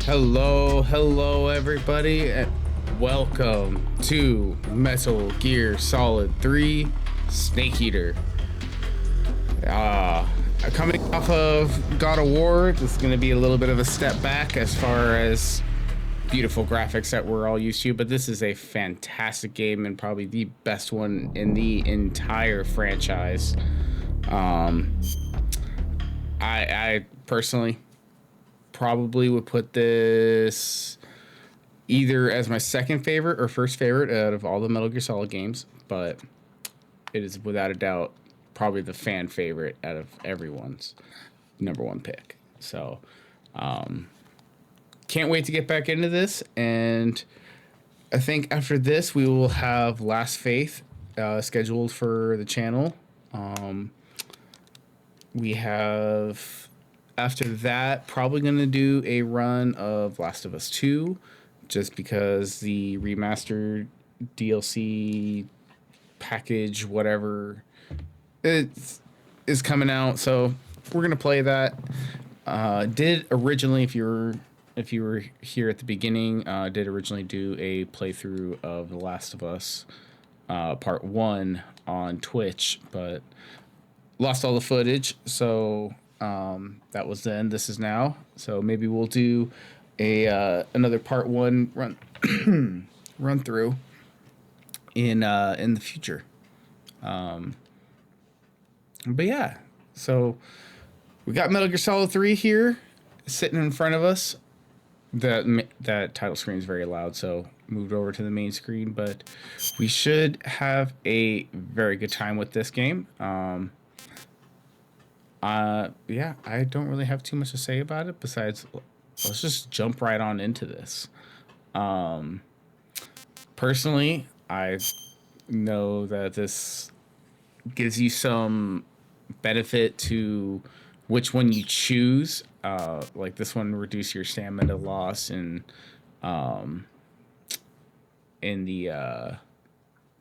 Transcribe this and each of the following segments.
Hello everybody, and welcome to Metal Gear Solid 3 Snake Eater. Coming off of God of War, this is going to be a little bit of a step back as far as beautiful graphics that we're all used to, but this is a fantastic game and probably the best one in the entire franchise. I personally probably would put this either as my second favorite or first favorite out of all the Metal Gear Solid games, but it is without a doubt probably the fan favorite out of everyone's number one pick. So can't wait to get back into this, and I think after this we will have Last Faith scheduled for the channel. We have, after that, probably going to do a run of Last of Us 2, just because the remastered DLC package, whatever, is coming out. So we're going to play that. Did originally, if you were here at the beginning, did originally do a playthrough of The Last of Us Part 1 on Twitch, but lost all the footage, so that was then. This is now. So maybe we'll do another Part 1 run through in the future. But yeah, so we got Metal Gear Solid 3 here sitting in front of us. That title screen is very loud, so moved over to the main screen, but we should have a very good time with this game. Yeah, I don't really have too much to say about it besides let's just jump right on into this. Personally, I know that this gives you some benefit to which one you choose. Like this one, reduce your stamina loss in the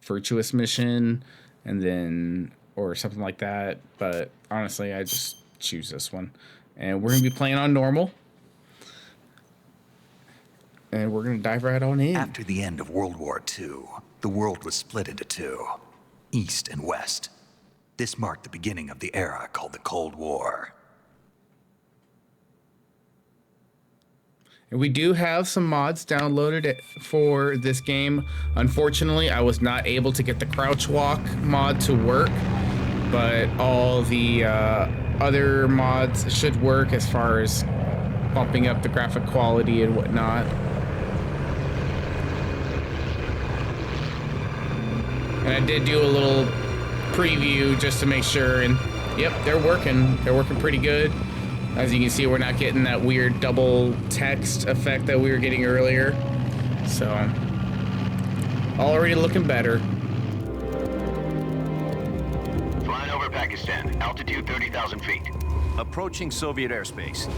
Virtuous mission, and then or something like that. But honestly, I just choose this one, and we're gonna be playing on normal, and we're gonna dive right on in. After the end of World War II, the world was split into two, East and West. This marked the beginning of the era called the Cold War. And we do have some mods downloaded for this game. Unfortunately, I was not able to get the crouch walk mod to work, but all the other mods should work as far as bumping up the graphic quality and whatnot. And I did do a little preview just to make sure, and yep, they're working. They're working pretty good. As you can see, we're not getting that weird double text effect that we were getting earlier. So, already looking better. Flying over Pakistan, altitude 30,000 feet. Approaching Soviet airspace.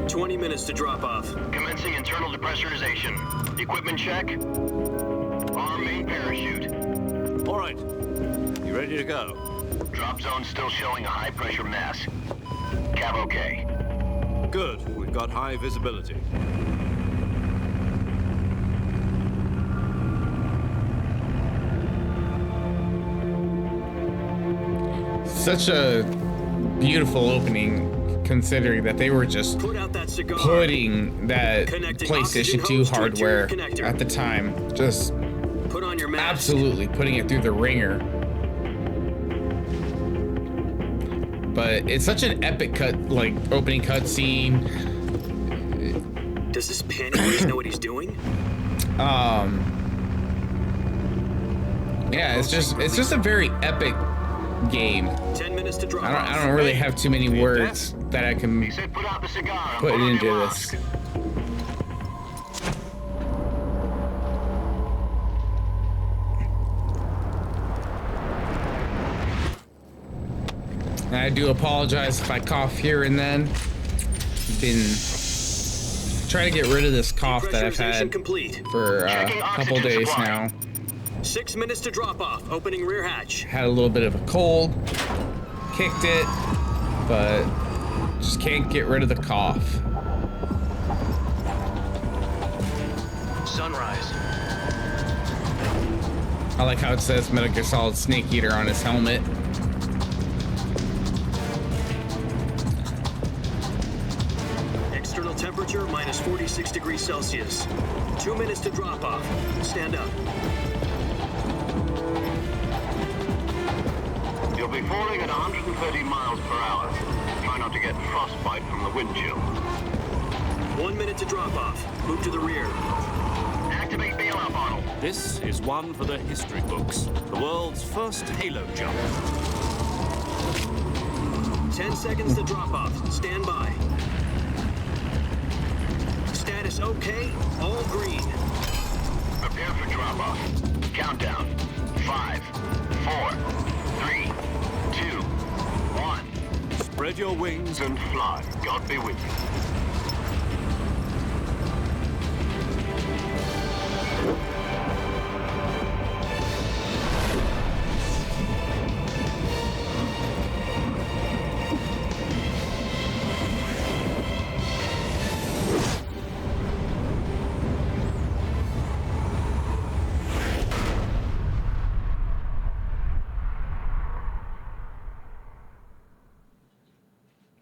20 minutes to drop off. Commencing internal depressurization. Equipment check. Arm main parachute. All right. You ready to go? Drop zone still showing a high pressure mass. Cav okay. Good. We've got high visibility. Such a beautiful opening, considering that they were just putting that PlayStation 2 hardware at the time, just absolutely putting it through the ringer. But it's such an epic opening cutscene. Does this Pennywise know what he's doing? Yeah, it's just a very epic game. 10 minutes to drop I don't really have too many words that I can put into this. And I do apologize if I cough here and then. Been trying to get rid of this cough that I've had for a couple days now. 6 minutes to drop off. Opening rear hatch. Had a little bit of a cold, kicked it, but Just can't get rid of the cough. Sunrise. I like how it says Metal Gear Solid Snake Eater on his helmet. External temperature minus 46 degrees Celsius. 2 minutes to drop off. Stand up. You'll be falling at 130 miles per hour. Try not to get frostbite from the wind chill. 1 minute to drop off. Move to the rear. Activate bailout bottle. This is one for the history books. The world's first halo jump. 10 seconds to drop off. Stand by. Status okay. All green. Prepare for drop-off. Countdown. 5, 4, 3, 2, 1. Spread your wings And fly. God be with you.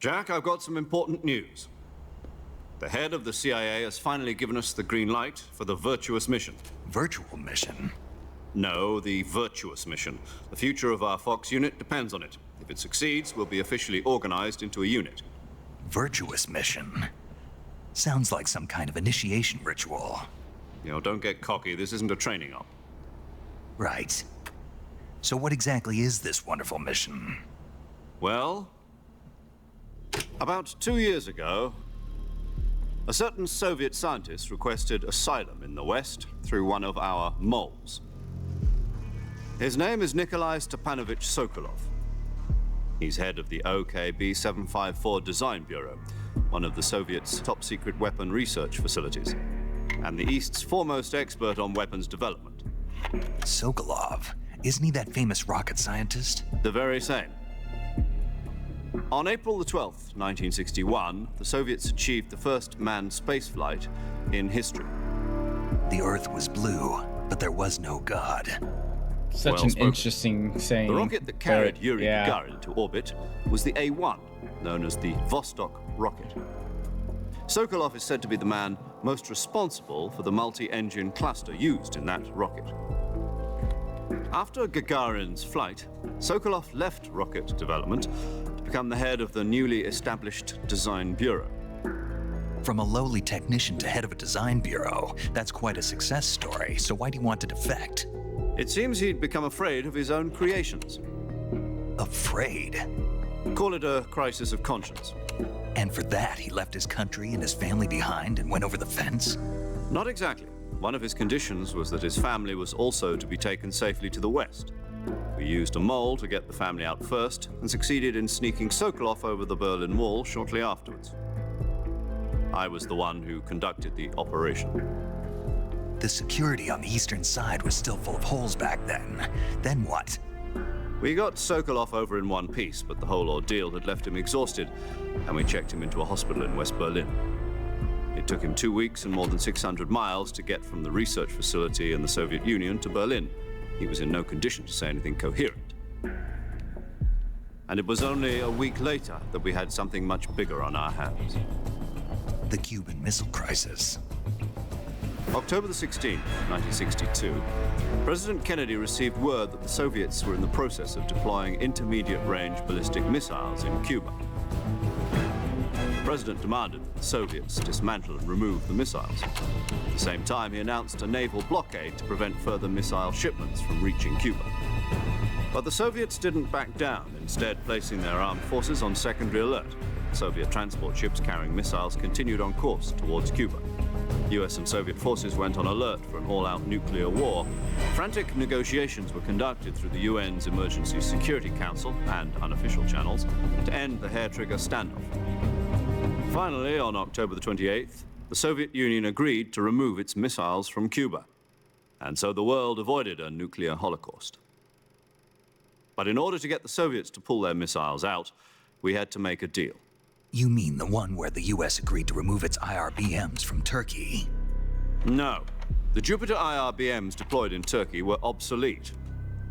Jack, I've got some important news. The head of the CIA has finally given us the green light for the Virtuous mission. Virtual mission? No, the Virtuous mission. The future of our Fox unit depends on it. If it succeeds, we'll be officially organized into a unit. Virtuous mission? Sounds like some kind of initiation ritual. You know, don't get cocky. This isn't a training op. Right. So what exactly is this wonderful mission? Well, about 2 years ago, a certain Soviet scientist requested asylum in the West through one of our moles. His name is Nikolai Stepanovich Sokolov. He's head of the OKB 754 Design Bureau, one of the Soviets' top-secret weapon research facilities, and the East's foremost expert on weapons development. Sokolov? Isn't he that famous rocket scientist? The very same. On April the 12th, 1961, the Soviets achieved the first manned spaceflight in history. The Earth was blue, but there was no God. Such Well an spoken. interesting saying. The rocket that carried but, Yuri yeah. Gagarin to orbit was the A-1, known as the Vostok rocket. Sokolov is said to be the man most responsible for the multi-engine cluster used in that rocket. After Gagarin's flight, Sokolov left rocket development to become the head of the newly established Design Bureau. From a lowly technician to head of a design bureau, that's quite a success story, so why do you want to defect? It seems he'd become afraid of his own creations. Afraid? Call it a crisis of conscience. And for that, he left his country and his family behind and went over the fence? Not exactly. One of his conditions was that his family was also to be taken safely to the West. We used a mole to get the family out first and succeeded in sneaking Sokolov over the Berlin Wall shortly afterwards. I was the one who conducted the operation. The security on the eastern side was still full of holes back then. Then what? We got Sokolov over in one piece, but the whole ordeal had left him exhausted, and we checked him into a hospital in West Berlin. It took him 2 weeks and more than 600 miles to get from the research facility in the Soviet Union to Berlin. He was in no condition to say anything coherent. And it was only a week later that we had something much bigger on our hands. The Cuban Missile Crisis. October the 16th, 1962, President Kennedy received word that the Soviets were in the process of deploying intermediate-range ballistic missiles in Cuba. The president demanded that the Soviets dismantle and remove the missiles. At the same time, he announced a naval blockade to prevent further missile shipments from reaching Cuba. But the Soviets didn't back down, instead placing their armed forces on secondary alert. Soviet transport ships carrying missiles continued on course towards Cuba. US and Soviet forces went on alert for an all-out nuclear war. Frantic negotiations were conducted through the UN's Emergency Security Council and unofficial channels to end the hair-trigger standoff. Finally, on October the 28th, the Soviet Union agreed to remove its missiles from Cuba. And so the world avoided a nuclear holocaust. But in order to get the Soviets to pull their missiles out, we had to make a deal. You mean the one where the US agreed to remove its IRBMs from Turkey? No. The Jupiter IRBMs deployed in Turkey were obsolete,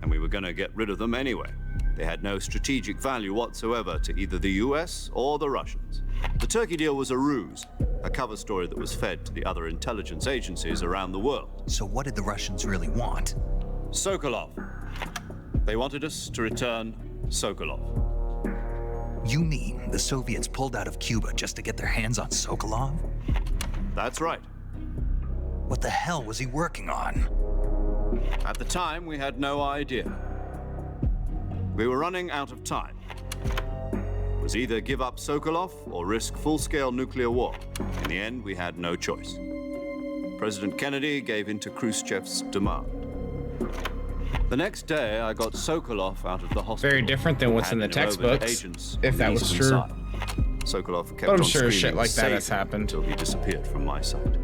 and we were going to get rid of them anyway. They had no strategic value whatsoever to either the US or the Russians. The Turkey deal was a ruse, a cover story that was fed to the other intelligence agencies around the world. So what did the Russians really want? Sokolov. They wanted us to return Sokolov. You mean the Soviets pulled out of Cuba just to get their hands on Sokolov? That's right. What the hell was he working on? At the time, we had no idea. We were running out of time. It was either give up Sokolov or risk full-scale nuclear war. In the end, we had no choice. President Kennedy gave in to Khrushchev's demand. The next day, I got Sokolov out of the hospital. Very different than what's in the handing him over to textbooks, agents if on that the was eastern true. side. Sokolov kept But I'm on sure shit screaming, like that "Save has him," happened. until he disappeared from my sight.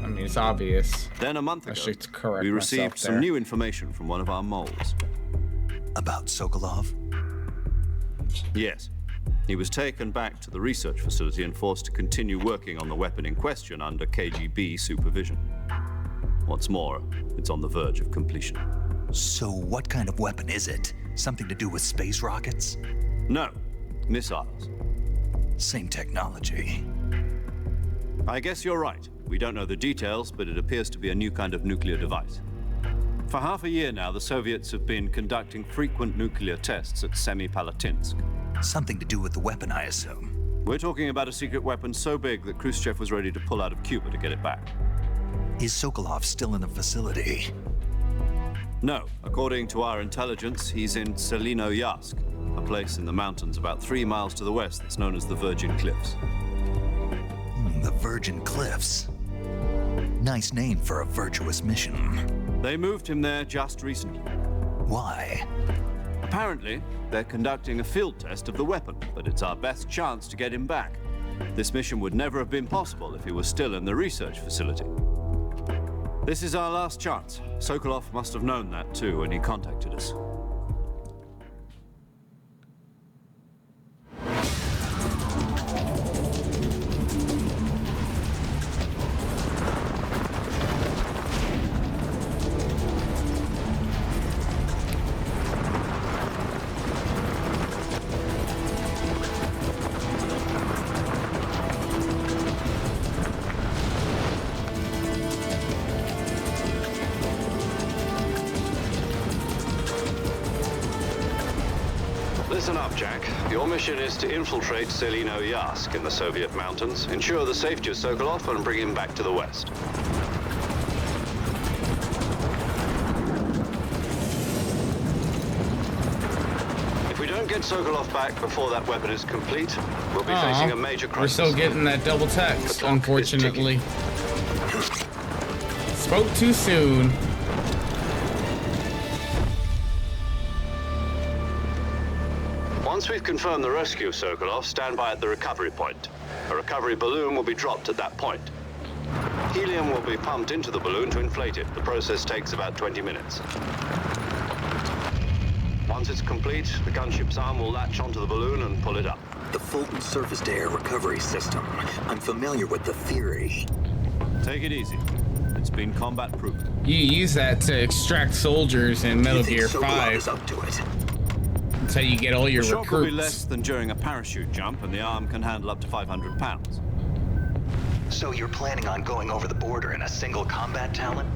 I mean, it's obvious. Then a month I ago, should correct we myself received some there. new information from one of our moles. About Sokolov? Yes. He was taken back to the research facility and forced to continue working on the weapon in question under KGB supervision. What's more, it's on the verge of completion. So what kind of weapon is it? Something to do with space rockets? No, missiles. Same technology. I guess you're right. We don't know the details, but it appears to be a new kind of nuclear device. For half a year now, the Soviets have been conducting frequent nuclear tests at Semipalatinsk. Something to do with the weapon, I assume. We're talking about a secret weapon so big that Khrushchev was ready to pull out of Cuba to get it back. Is Sokolov still in the facility? No, according to our intelligence, he's in Selinoyarsk, a place in the mountains about 3 miles to the west that's known as the Virgin Cliffs. The Virgin Cliffs. Nice name for a virtuous mission. They moved him there just recently. Why? Apparently, they're conducting a field test of the weapon, but it's our best chance to get him back. This mission would never have been possible if he was still in the research facility. This is our last chance. Sokolov must have known that too when he contacted us. Listen up, Jack. Your mission is to infiltrate Selinoyarsk in the Soviet mountains, ensure the safety of Sokolov, and bring him back to the West. If we don't get Sokolov back before that weapon is complete, we'll be facing a major We're crisis. still getting that double text, clock is unfortunately. Spoke too soon. Once we've confirmed the rescue of Sokolov, stand by at the recovery point. A recovery balloon will be dropped at that point. Helium will be pumped into the balloon to inflate it. The process takes about 20 minutes. Once it's complete, the gunship's arm will latch onto the balloon and pull it up. The Fulton surface-to-air recovery system. I'm familiar with the theory. Take it easy. It's been combat-proof. You use that to extract soldiers in Metal You think Gear Sokolov 5. is up to it? That's how you get all your The shock will be recruits. less than during a parachute jump, and the arm can handle up to 500 pounds. So you're planning on going over the border in a single combat Talon?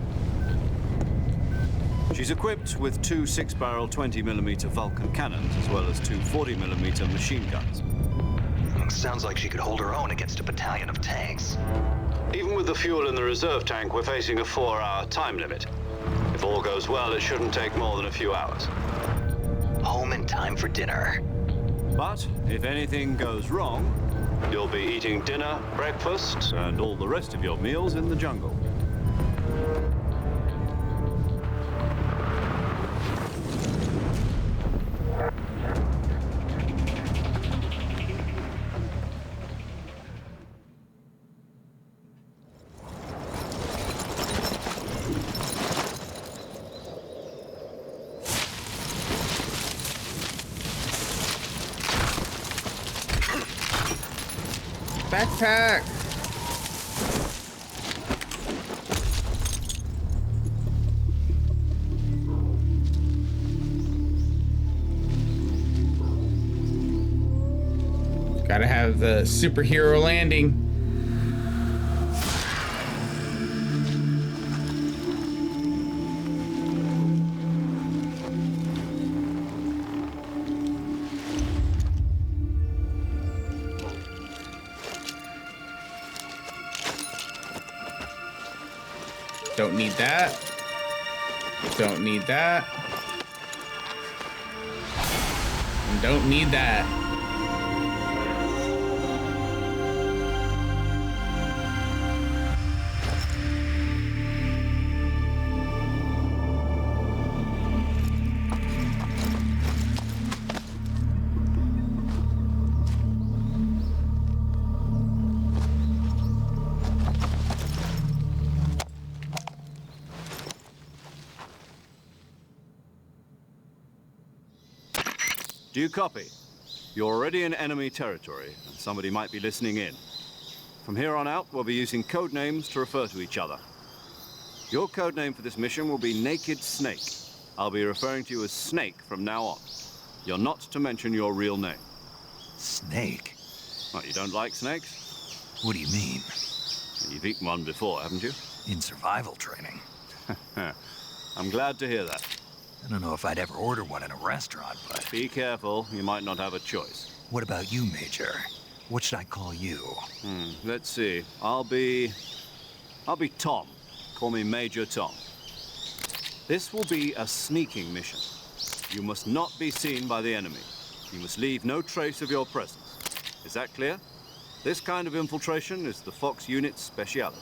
She's equipped with 2 6-barrel 20mm Vulcan cannons, as well as 2 40mm machine guns. Sounds like she could hold her own against a battalion of tanks. Even with the fuel in the reserve tank, we're facing a 4-hour time limit. If all goes well, it shouldn't take more than a few hours. Home in time for dinner. But if anything goes wrong, you'll be eating dinner, breakfast, and all the rest of your meals in the jungle. Backpack! Gotta have the superhero landing. Don't need that. Don't need that. And don't need that. Do you copy? You're already in enemy territory, and somebody might be listening in. From here on out, we'll be using code names to refer to each other. Your code name for this mission will be Naked Snake. I'll be referring to you as Snake from now on. You're not to mention your real name. Snake? What, you don't like snakes? What do you mean? You've eaten one before, haven't you? In survival training. I'm glad to hear that. I don't know if I'd ever order one in a restaurant, but... Be careful, you might not have a choice. What about you, Major? What should I call you? Let's see. I'll be Tom. Call me Major Tom. This will be a sneaking mission. You must not be seen by the enemy. You must leave no trace of your presence. Is that clear? This kind of infiltration is the Fox unit's speciality.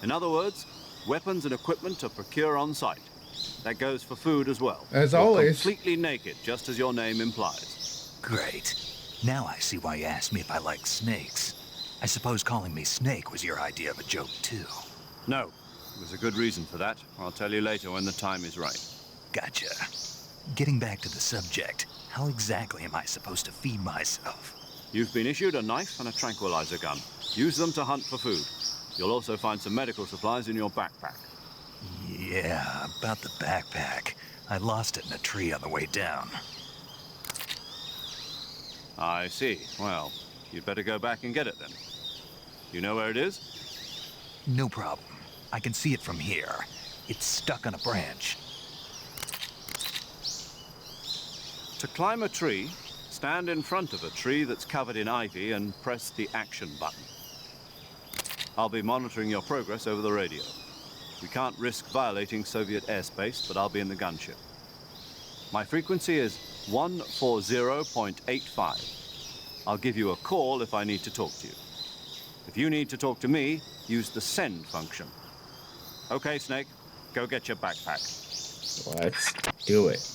In other words, weapons and equipment are procured on site. That goes for food as well. As You're always. Completely naked, just as your name implies. Great. Now I see why you asked me if I like snakes. I suppose calling me Snake was your idea of a joke, too. No, there's a good reason for that. I'll tell you later when the time is right. Gotcha. Getting back to the subject, how exactly am I supposed to feed myself? You've been issued a knife and a tranquilizer gun. Use them to hunt for food. You'll also find some medical supplies in your backpack. Yeah, about the backpack. I lost it in a tree on the way down. I see. Well, you'd better go back and get it then. You know where it is? No problem. I can see it from here. It's stuck on a branch. To climb a tree, stand in front of a tree that's covered in ivy and press the action button. I'll be monitoring your progress over the radio. We can't risk violating Soviet airspace, but I'll be in the gunship. My frequency is 140.85. I'll give you a call if I need to talk to you. If you need to talk to me, use the send function. Okay, Snake, go get your backpack. Let's do it.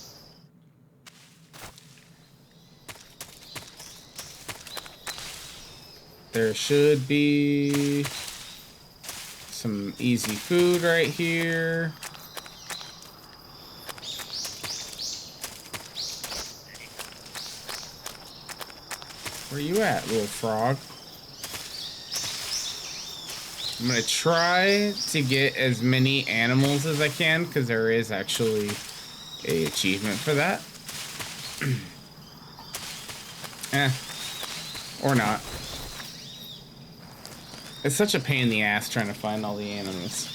There should be some easy food right here. Where you at, little frog? I'm gonna try to get as many animals as I can, because there is actually an achievement for that. Or not. It's such a pain in the ass trying to find all the animals.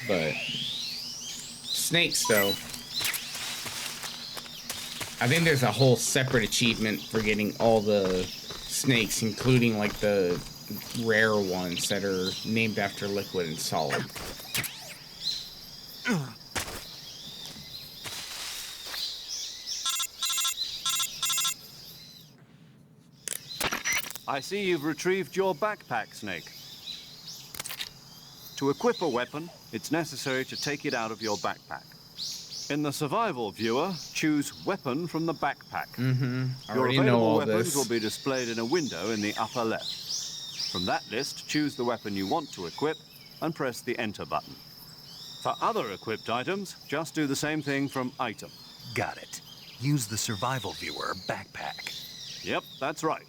But snakes, though. I think there's a whole separate achievement for getting all the snakes, including like the rare ones that are named after liquid and solid. I see you've retrieved your backpack, Snake. To equip a weapon, it's necessary to take it out of your backpack. In the survival viewer, choose weapon from the backpack. I Your already know available all weapons this. will be displayed in a window in the upper left. From that list, choose the weapon you want to equip and press the enter button. For other equipped items, just do the same thing from item. Got it. Use the survival viewer backpack. Yep, that's right.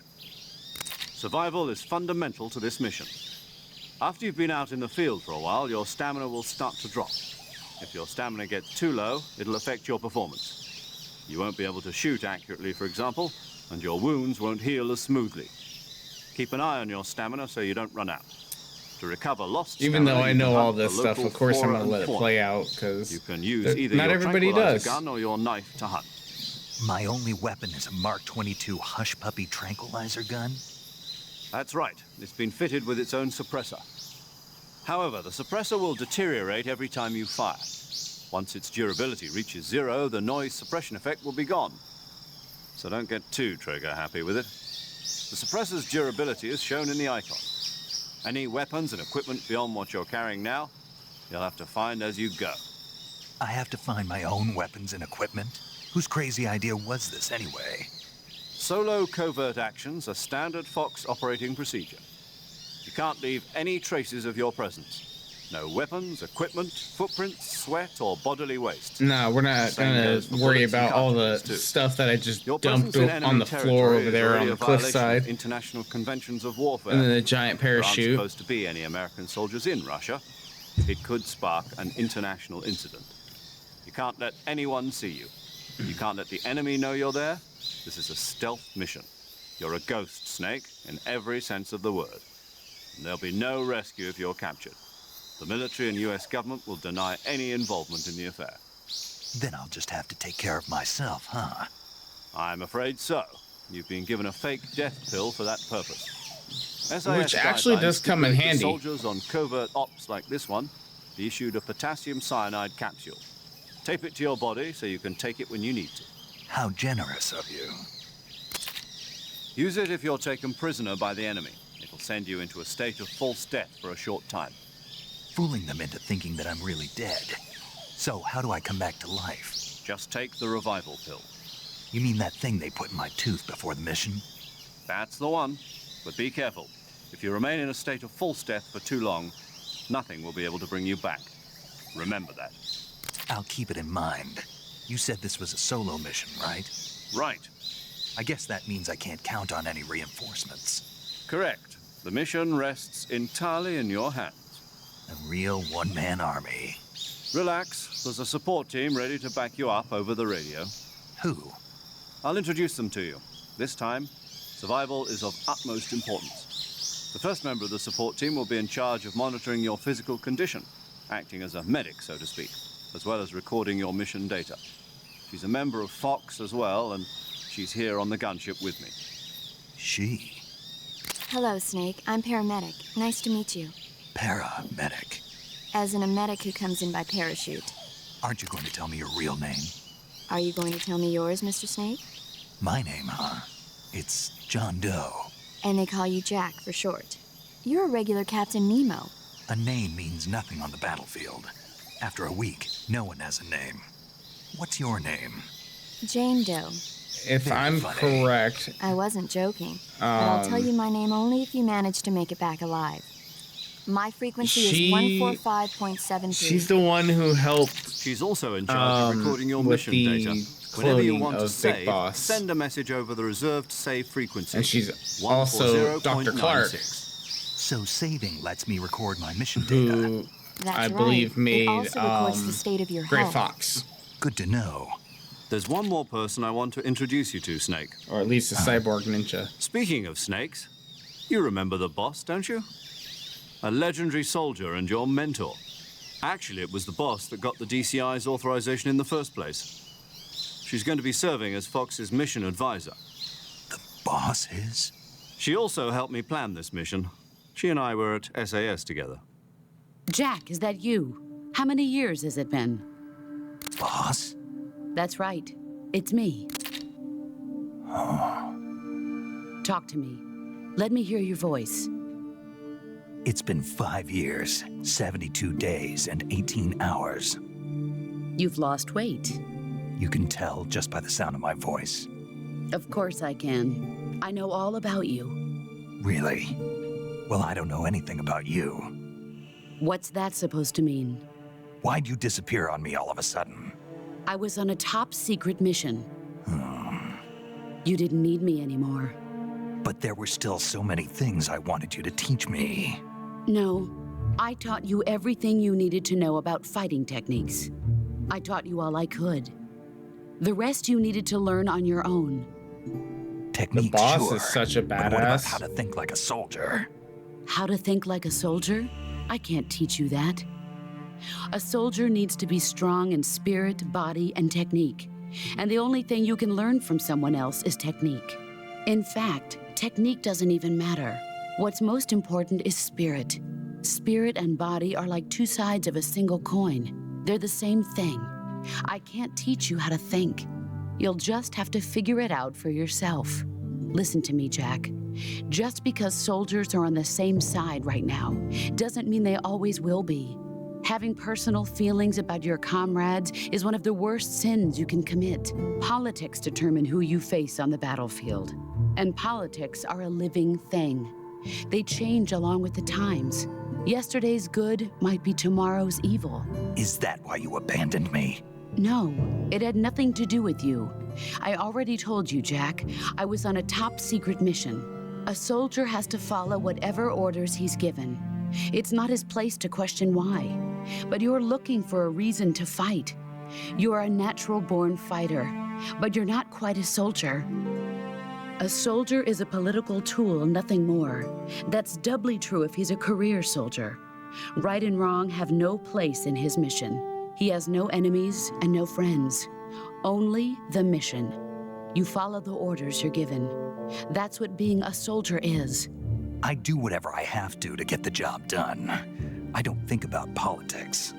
Survival is fundamental to this mission. After you've been out in the field for a while, your stamina will start to drop. If your stamina gets too low, it'll affect your performance. You won't be able to shoot accurately, for example, and your wounds won't heal as smoothly. Keep an eye on your stamina so you don't run out. To recover lost Even stamina, though I you know can all hunt this the stuff, local of course I'm flora gonna let and it fauna. play out because You can use either not your everybody tranquilizer does. gun or your knife to hunt. My only weapon is a Mark 22 Hush Puppy tranquilizer gun. That's right. It's been fitted with its own suppressor. However, the suppressor will deteriorate every time you fire. Once its durability reaches 0, the noise suppression effect will be gone. So don't get too trigger-happy with it. The suppressor's durability is shown in the icon. Any weapons and equipment beyond what you're carrying now, you'll have to find as you go. I have to find my own weapons and equipment? Whose crazy idea was this anyway? Solo covert actions are standard Fox operating procedure. You can't leave any traces of your presence. No weapons, equipment, footprints, sweat, or bodily waste. No, we're not Same gonna goes for worry bullets and about all the cartridges, too. stuff that I just Your dumped presence in enemy on the floor territory over is there already on a the violation of cliffside, international conventions of warfare. and then the giant There aren't parachute. supposed to be any American soldiers in Russia. It could spark an international incident. You can't let anyone see you. You can't let the enemy know you're there. This is a stealth mission. You're a ghost, Snake, in every sense of the word. And there'll be no rescue if you're captured. The military and US government will deny any involvement in the affair. Then I'll just have to take care of myself, huh? I'm afraid so. You've been given a fake death pill for that purpose. SAS Which actually guidelines does come in stipulate that handy. Soldiers on covert ops like this one be issued a potassium cyanide capsule. Tape it to your body so you can take it when you need to. How generous of you. Use it if you're taken prisoner by the enemy. It'll send you into a state of false death for a short time. Fooling them into thinking that I'm really dead. So how do I come back to life? Just take the revival pill. You mean that thing they put in my tooth before the mission? That's the one. But be careful. If you remain in a state of false death for too long, nothing will be able to bring you back. Remember that. I'll keep it in mind. You said this was a solo mission, right? Right. I guess that means I can't count on any reinforcements. Correct. The mission rests entirely in your hands. A real one-man army. Relax. There's a support team ready to back you up over the radio. Who? I'll introduce them to you. This time, survival is of utmost importance. The first member of the support team will be in charge of monitoring your physical condition, acting as a medic, so to speak, as well as recording your mission data. She's a member of Fox as well, and she's here on the gunship with me. She. Hello, Snake. I'm paramedic. Nice to meet you. Paramedic. As in a medic who comes in by parachute. Aren't you going to tell me your real name? Are you going to tell me yours, Mr. Snake? My name, huh? It's John Doe. And they call you Jack for short. You're a regular Captain Nemo. A name means nothing on the battlefield. After a week, no one has a name. What's your name? Jane Doe. If Very I'm funny. correct, I wasn't joking. But I'll tell you my name only if you manage to make it back alive. My frequency She- is 145.73. she's the one who helped She's also in charge of recording your with mission the data. Whenever you cloning want to of Big save, Boss. send a message over the reserved save frequency. And she's also Dr. Clark, 140.96. So saving lets me record my mission data. who That's I right. believe made It also records the state of your Gray health. Fox, Good to know. There's one more person I want to introduce you to, Snake. or at least a cyborg ninja. Speaking of snakes, you remember the boss, don't you? A legendary soldier and your mentor. Actually, it was the boss that got the DCI's authorization in the first place. She's going to be serving as Fox's mission advisor. The boss is? She also helped me plan this mission. She and I were at SAS together. Jack, is that you? How many years has it been? Boss? That's right. It's me. Talk to me. Let me hear your voice. It's been 5 years, 72 days, and 18 hours. You've lost weight. You can tell just by the sound of my voice. Of course I can. I know all about you. Really? Well, I don't know anything about you. What's that supposed to mean? Why'd you disappear on me all of a sudden? I was on a top secret mission. You didn't need me anymore. But there were still so many things I wanted you to teach me. No, I taught you everything you needed to know about fighting techniques. I taught you all I could. The rest you needed to learn on your own. Techniques, The boss sure, is such a but what about badass. how to think like a soldier? How to think like a soldier? I can't teach you that. A soldier needs to be strong in spirit, body, and technique. And the only thing you can learn from someone else is technique. In fact, technique doesn't even matter. What's most important is spirit. Spirit and body are like two sides of a single coin. They're the same thing. I can't teach you how to think. You'll just have to figure it out for yourself. Listen to me, Jack. Just because soldiers are on the same side right now doesn't mean they always will be. Having personal feelings about your comrades is one of the worst sins you can commit. Politics determine who you face on the battlefield. And politics are a living thing. They change along with the times. Yesterday's good might be tomorrow's evil. Is that why you abandoned me? No, it had nothing to do with you. I already told you, Jack. I was on a top-secret mission. A soldier has to follow whatever orders he's given. It's not his place to question why. But you're looking for a reason to fight. You're a natural-born fighter, but you're not quite a soldier. A soldier is a political tool, nothing more. That's doubly true if he's a career soldier. Right and wrong have no place in his mission. He has no enemies and no friends. Only the mission. You follow the orders you're given. That's what being a soldier is. I do whatever I have to get the job done. I don't think about politics.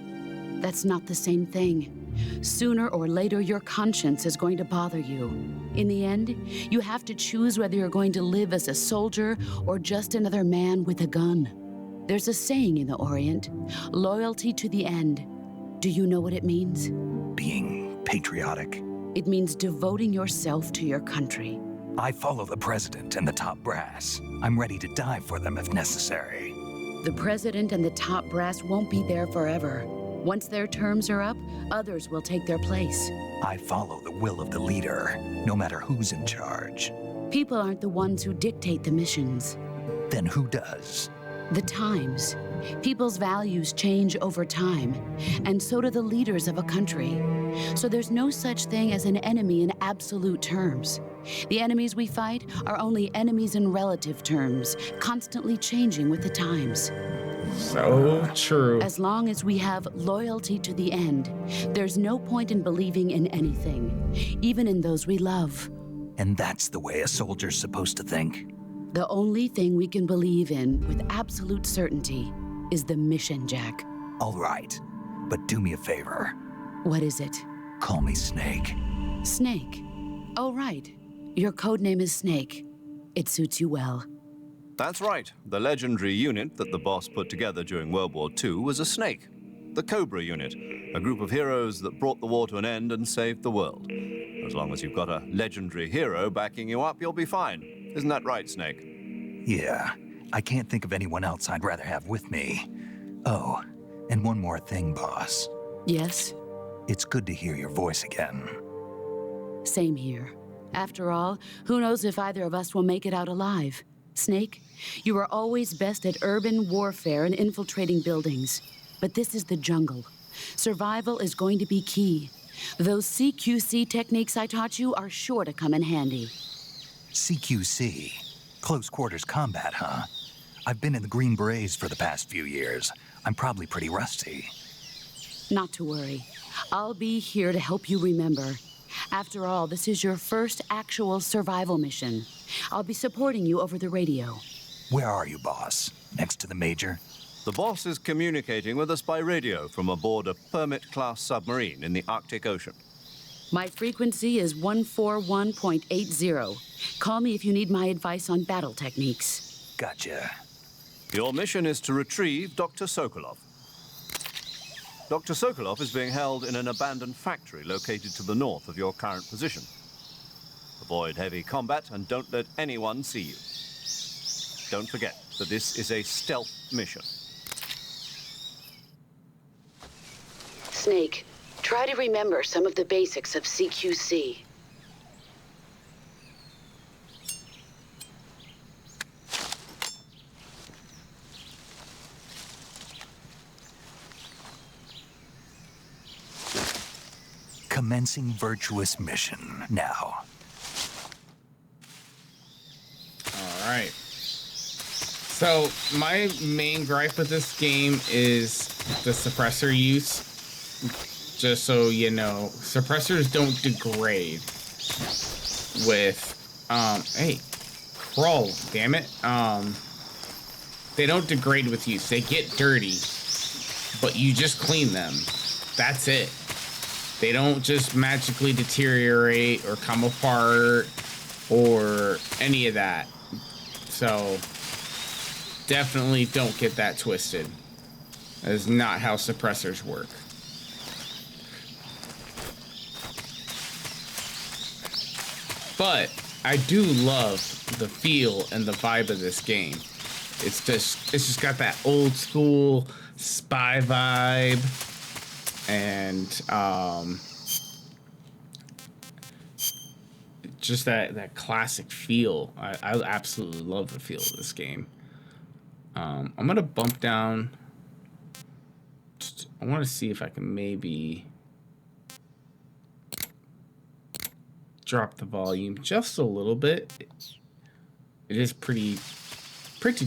That's not the same thing. Sooner or later, your conscience is going to bother you. In the end, you have to choose whether you're going to live as a soldier or just another man with a gun. There's a saying in the Orient, loyalty to the end. Do you know what it means? Being patriotic. It means devoting yourself to your country. I follow the president and the top brass. I'm ready to die for them if necessary. The president and the top brass won't be there forever. Once their terms are up, others will take their place. I follow the will of the leader, no matter who's in charge. People aren't the ones who dictate the missions. Then who does? The times. People's values change over time, and so do the leaders of a country. So there's no such thing as an enemy in absolute terms. The enemies we fight are only enemies in relative terms, constantly changing with the times. So true. As long as we have loyalty to the end, there's no point in believing in anything, even in those we love. And that's the way a soldier's supposed to think? The only thing we can believe in with absolute certainty is the mission, Jack. All right, but do me a favor. What is it? Call me Snake. Snake. Oh, right. Your code name is Snake. It suits you well. That's right. The legendary unit that the boss put together during World War II was a snake. The Cobra unit, a group of heroes that brought the war to an end and saved the world. As long as you've got a legendary hero backing you up, you'll be fine. Isn't that right, Snake? Yeah, I can't think of anyone else I'd rather have with me. Oh, and one more thing, boss. Yes? It's good to hear your voice again. Same here. After all, who knows if either of us will make it out alive? Snake, you are always best at urban warfare and infiltrating buildings. But this is the jungle. Survival is going to be key. Those CQC techniques I taught you are sure to come in handy. CQC? Close quarters combat, huh? I've been in the Green Berets for the past few years. I'm probably pretty rusty. Not to worry. I'll be here to help you remember. After all, this is your first actual survival mission. I'll be supporting you over the radio. Where are you, boss? Next to the major? The boss is communicating with us by radio from aboard a Permit-class submarine in the Arctic Ocean. My frequency is 141.80. Call me if you need my advice on battle techniques. Gotcha. Your mission is to retrieve Dr. Sokolov. Dr. Sokolov is being held in an abandoned factory located to the north of your current position. Avoid heavy combat and don't let anyone see you. Don't forget that this is a stealth mission. Snake, try to remember some of the basics of CQC. Commencing Virtuous mission now. All right. So my main gripe with this game is the suppressor use. Just so you know, suppressors don't degrade with, hey, crawl, damn it. They don't degrade with use. They get dirty, but you just clean them. That's it. They don't just magically deteriorate or come apart or any of that. So definitely don't get that twisted. That is not how suppressors work. But I do love the feel and the vibe of this game. It's just got that old school spy vibe, and just that classic feel. I absolutely love the feel of this game. I'm gonna bump down. I want to see if I can maybe drop the volume just a little bit. It is pretty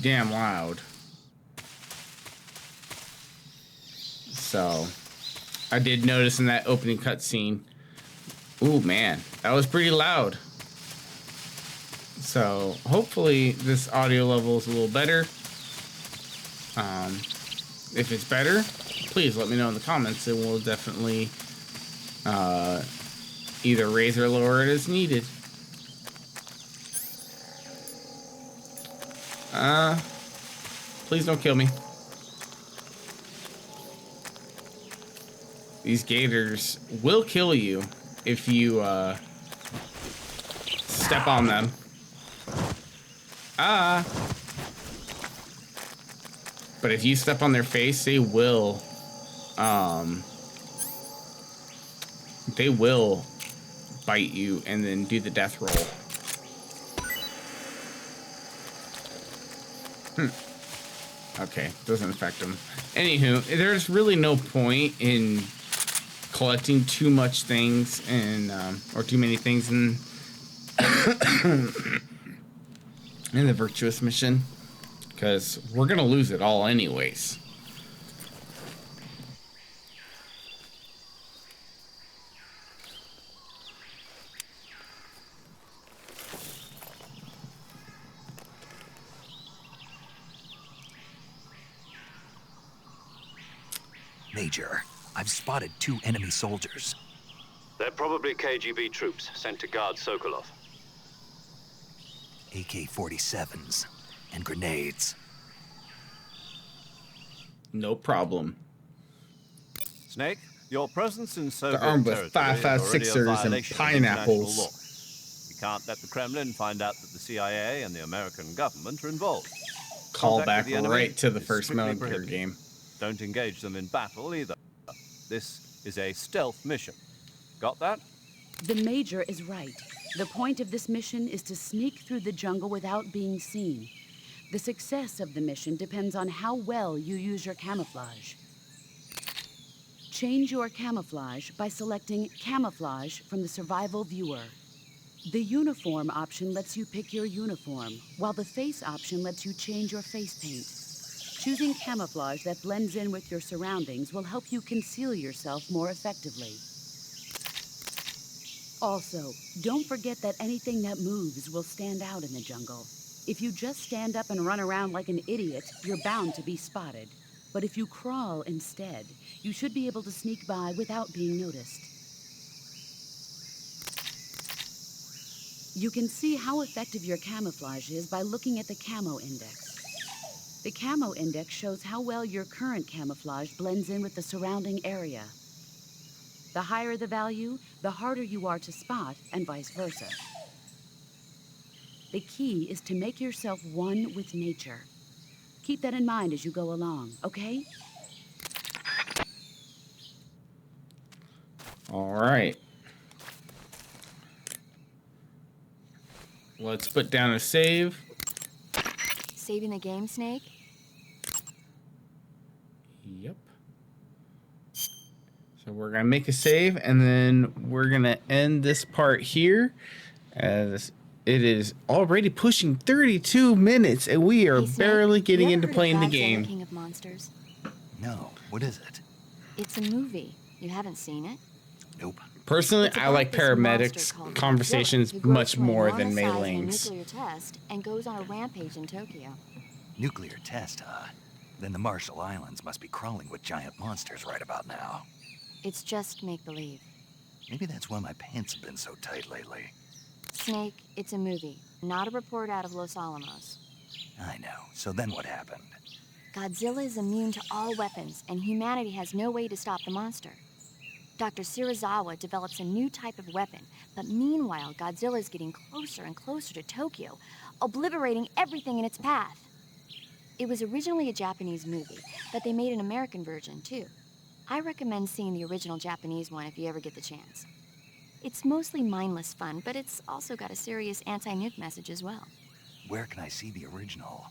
damn loud. So I did notice in that opening cutscene. Ooh, man, that was pretty loud. So hopefully this audio level is a little better. If it's better, please let me know in the comments, and we'll definitely either raise or lower it as needed. Please don't kill me. These gators will kill you if you step on them. But if you step on their face, they will bite you and then do the death roll. Okay, doesn't affect them. Anywho, there's really no point in collecting too much things and or too many things in in the Virtuous mission, because we're gonna lose it all anyways. Major, I've spotted 2 enemy soldiers. They're probably KGB troops sent to guard Sokolov. AK-47s and grenades. No problem. Snake, your presence in Soviet They're armed with territory is already a 5.56ers and violation of international pineapples. law. You can't let the Kremlin find out that the CIA and the American government are involved. Call Contact back with the enemy right to the is first strictly military prohibited. game. Don't engage them in battle either. This is a stealth mission. Got that? The Major is right. The point of this mission is to sneak through the jungle without being seen. The success of the mission depends on how well you use your camouflage. Change your camouflage by selecting Camouflage from the Survival Viewer. The Uniform option lets you pick your uniform, while the Face option lets you change your face paint. Choosing camouflage that blends in with your surroundings will help you conceal yourself more effectively. Also, don't forget that anything that moves will stand out in the jungle. If you just stand up and run around like an idiot, you're bound to be spotted. But if you crawl instead, you should be able to sneak by without being noticed. You can see how effective your camouflage is by looking at the Camo Index. The Camo Index shows how well your current camouflage blends in with the surrounding area. The higher the value, the harder you are to spot, and vice versa. The key is to make yourself one with nature. Keep that in mind as you go along, okay? All right. Let's put down a save. Saving the game, Snake? Yep. So we're gonna make a save, and then we're gonna end this part here, as it is already pushing 32 minutes, and we are Hey, Snake, barely getting you ever into heard of playing the Godzilla, game. King of Monsters? No, what is it? It's a movie. You haven't seen it? Nope. Personally, It's I about like this monster paramedics called conversations Godzilla, who grows much to an more enormous than size in a Meiling's. nuclear test and goes on a rampage in Tokyo. Nuclear test, huh? Then the Marshall Islands must be crawling with giant monsters right about now. It's just make-believe. Maybe that's why my pants have been so tight lately. Snake, it's a movie, not a report out of Los Alamos. I know. So then what happened? Godzilla is immune to all weapons, and humanity has no way to stop the monster. Dr. Shirazawa develops a new type of weapon, but meanwhile, Godzilla is getting closer and closer to Tokyo, obliterating everything in its path. It was originally a Japanese movie, but they made an American version, too. I recommend seeing the original Japanese one if you ever get the chance. It's mostly mindless fun, but it's also got a serious anti-nuke message as well. Where can I see the original?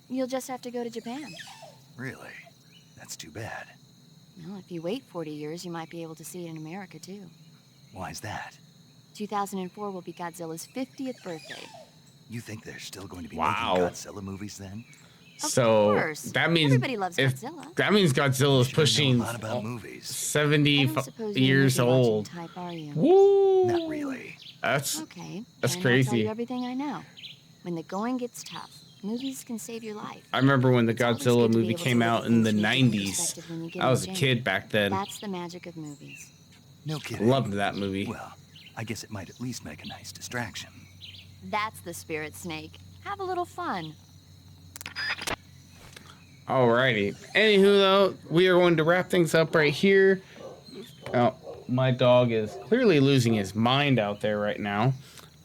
You'll just have to go to Japan. Really? That's too bad. Well, if you wait 40 years, you might be able to see it in America, too. Why's that? 2004 will be Godzilla's 50th birthday. You think they're still going to be Wow. making Godzilla movies then? Of So course. that means Everybody loves if Godzilla. that means Godzilla is Sure know pushing a lot about movies. 70 I don't suppose you're a years movie-watching old. type, are you? Woo! Not really. That's Okay. That's then I'll tell crazy. you everything I know. When the going gets tough, movies can save your life. I remember when the It's always Godzilla good to be movie able to came look out at in the things from a different 90s. perspective when you get I was a in the kid game. back then. That's the magic of movies. No kidding. Loved that movie. Well, I guess it might at least make a nice distraction. That's the spirit, Snake. Have a little fun. Alrighty. Anywho, though, we are going to wrap things up right here. Oh, my dog is clearly losing his mind out there right now.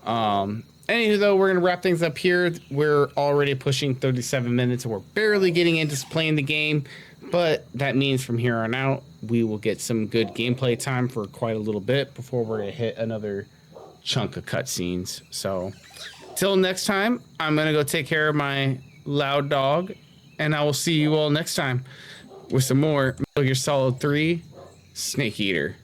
Anywho, though, we're going to wrap things up here. We're already pushing 37 minutes, and we're barely getting into playing the game. But that means from here on out, we will get some good gameplay time for quite a little bit before we're going to hit another chunk of cutscenes. So, till next time, I'm going to go take care of my loud dog. And I will see you all next time with some more Metal Gear Solid 3 Snake Eater.